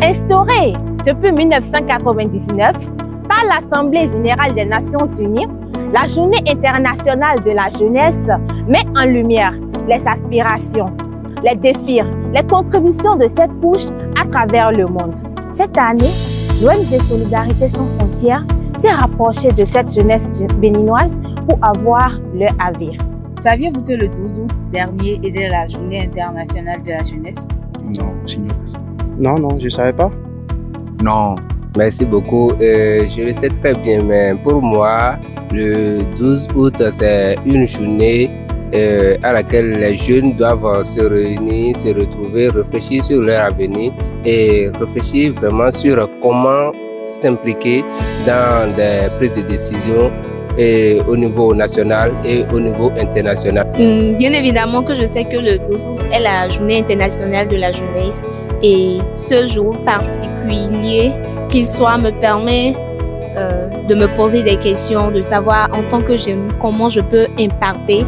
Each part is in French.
Instaurée depuis 1999 par l'Assemblée générale des Nations unies, la Journée internationale de la jeunesse met en lumière les aspirations, les défis, les contributions de cette couche à travers le monde. Cette année, l'ONG Solidarité sans frontières s'est rapprochée de cette jeunesse béninoise pour avoir leur avis. Saviez-vous que le 12 août dernier était la Journée internationale de la jeunesse? Non, j'ignore ça. Non, je ne savais pas. Non. Merci beaucoup. Je le sais très bien, mais pour moi, le 12 août, c'est une journée à laquelle les jeunes doivent se réunir, se retrouver, réfléchir sur leur avenir et réfléchir vraiment sur comment s'impliquer dans des prises de décision et au niveau national et au niveau international. Bien évidemment que je sais que le 12 août est la journée internationale de la jeunesse et ce jour particulier qu'il soit me permet de me poser des questions, de savoir en tant que jeune comment je peux impacter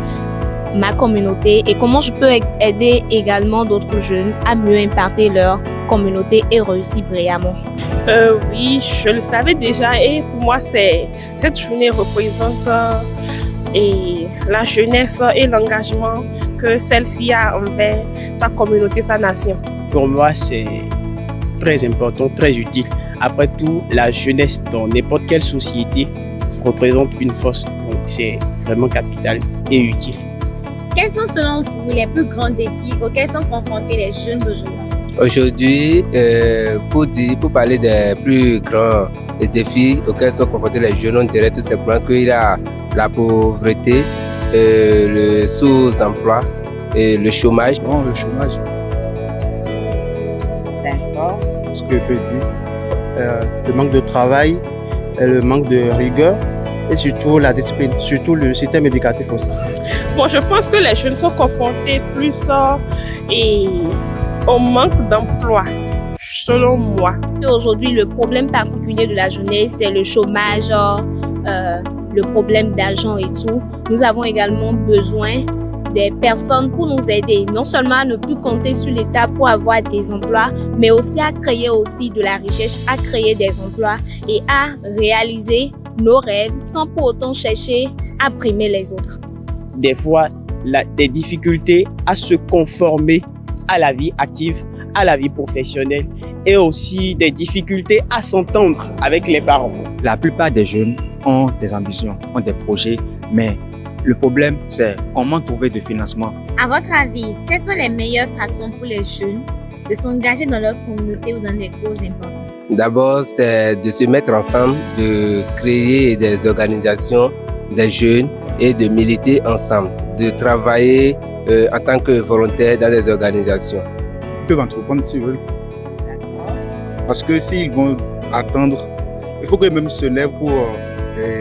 ma communauté et comment je peux aider également d'autres jeunes à mieux impacter leur communauté et réussir brillamment. Oui, je le savais déjà et pour moi, cette journée représente la jeunesse et l'engagement que celle-ci a envers sa communauté, sa nation. Pour moi, c'est très important, très utile. Après tout, la jeunesse dans n'importe quelle société représente une force, donc c'est vraiment capital et utile. Quels sont selon vous les plus grands défis auxquels sont confrontés les jeunes d'aujourd'hui? Aujourd'hui, pour parler des plus grands défis auxquels sont confrontés les jeunes, on dirait tout simplement qu'il y a la pauvreté, le sous-emploi et le chômage. Non, le chômage. D'accord. Ce que je peux dire, le manque de travail, le manque de rigueur et surtout la discipline, surtout le système éducatif aussi. Bon, je pense que les jeunes sont confrontés plus au manque d'emploi, selon moi. Aujourd'hui, le problème particulier de la jeunesse, c'est le chômage, le problème d'argent et tout. Nous avons également besoin des personnes pour nous aider, non seulement à ne plus compter sur l'État pour avoir des emplois, mais aussi à créer aussi de la richesse, à créer des emplois et à réaliser nos rêves sans pour autant chercher à primer les autres. Des fois, des difficultés à se conformer à la vie active, à la vie professionnelle et aussi des difficultés à s'entendre avec les parents. La plupart des jeunes ont des ambitions, ont des projets, mais le problème, c'est comment trouver du financement. À votre avis, quelles sont les meilleures façons pour les jeunes de s'engager dans leur communauté ou dans des causes importantes? D'abord, c'est de se mettre ensemble, de créer des organisations des jeunes et de militer ensemble, de travailler en tant que volontaire dans des organisations. Ils peuvent entreprendre s'ils veulent. Parce que s'ils vont attendre, il faut qu'eux-mêmes se lèvent pour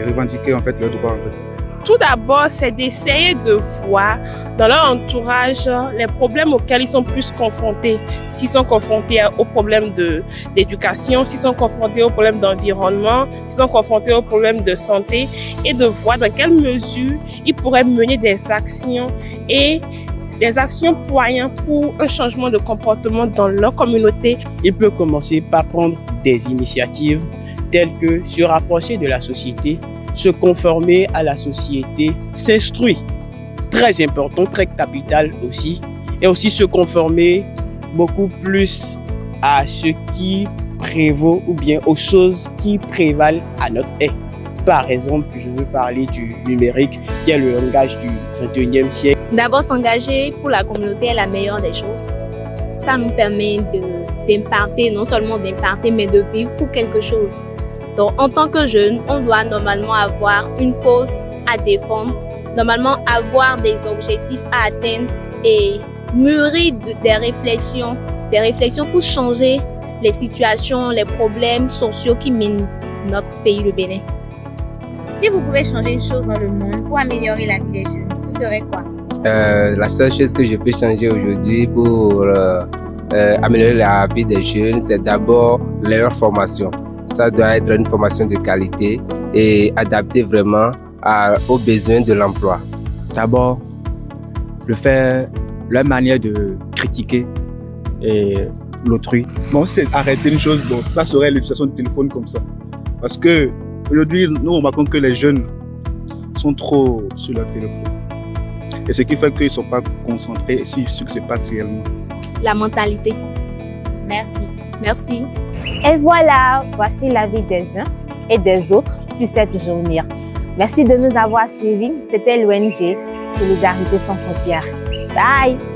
revendiquer en fait leurs droits. En fait. Tout d'abord, c'est d'essayer de voir dans leur entourage les problèmes auxquels ils sont plus confrontés. S'ils sont confrontés aux problèmes d'éducation, s'ils sont confrontés aux problèmes d'environnement, s'ils sont confrontés aux problèmes de santé et de voir dans quelle mesure ils pourraient mener des actions et des actions poignantes pour un changement de comportement dans leur communauté. Il peut commencer par prendre des initiatives telles que se rapprocher de la société, se conformer à la société, s'instruire, très important, très capital aussi, et aussi se conformer beaucoup plus à ce qui prévaut ou bien aux choses qui prévalent à notre ère. Par exemple, je veux parler du numérique, qui est le langage du 21e siècle. D'abord, s'engager pour la communauté est la meilleure des choses. Ça nous permet d'imparter, non seulement d'imparter, mais de vivre pour quelque chose. Donc, en tant que jeune, on doit normalement avoir une cause à défendre, normalement avoir des objectifs à atteindre et mûrir des réflexions pour changer les situations, les problèmes sociaux qui minent notre pays, le Bénin. Si vous pouvez changer une chose dans le monde pour améliorer la vie des jeunes, ce serait quoi? La seule chose que je peux changer aujourd'hui pour améliorer la vie des jeunes, c'est d'abord leur formation. Ça doit être une formation de qualité et adaptée vraiment aux besoins de l'emploi. D'abord, leur manière de critiquer et l'autrui. Bon, c'est arrêter une chose, bon, ça serait l'utilisation du téléphone comme ça. Parce que aujourd'hui, nous remarquons que les jeunes sont trop sur leur téléphone. Et ce qui fait qu'ils ne sont pas concentrés sur ce qui se passe réellement. La mentalité. Merci. Merci. Et voilà, voici l'avis des uns et des autres sur cette journée. Merci de nous avoir suivis. C'était l'ONG Solidarité sans frontières. Bye!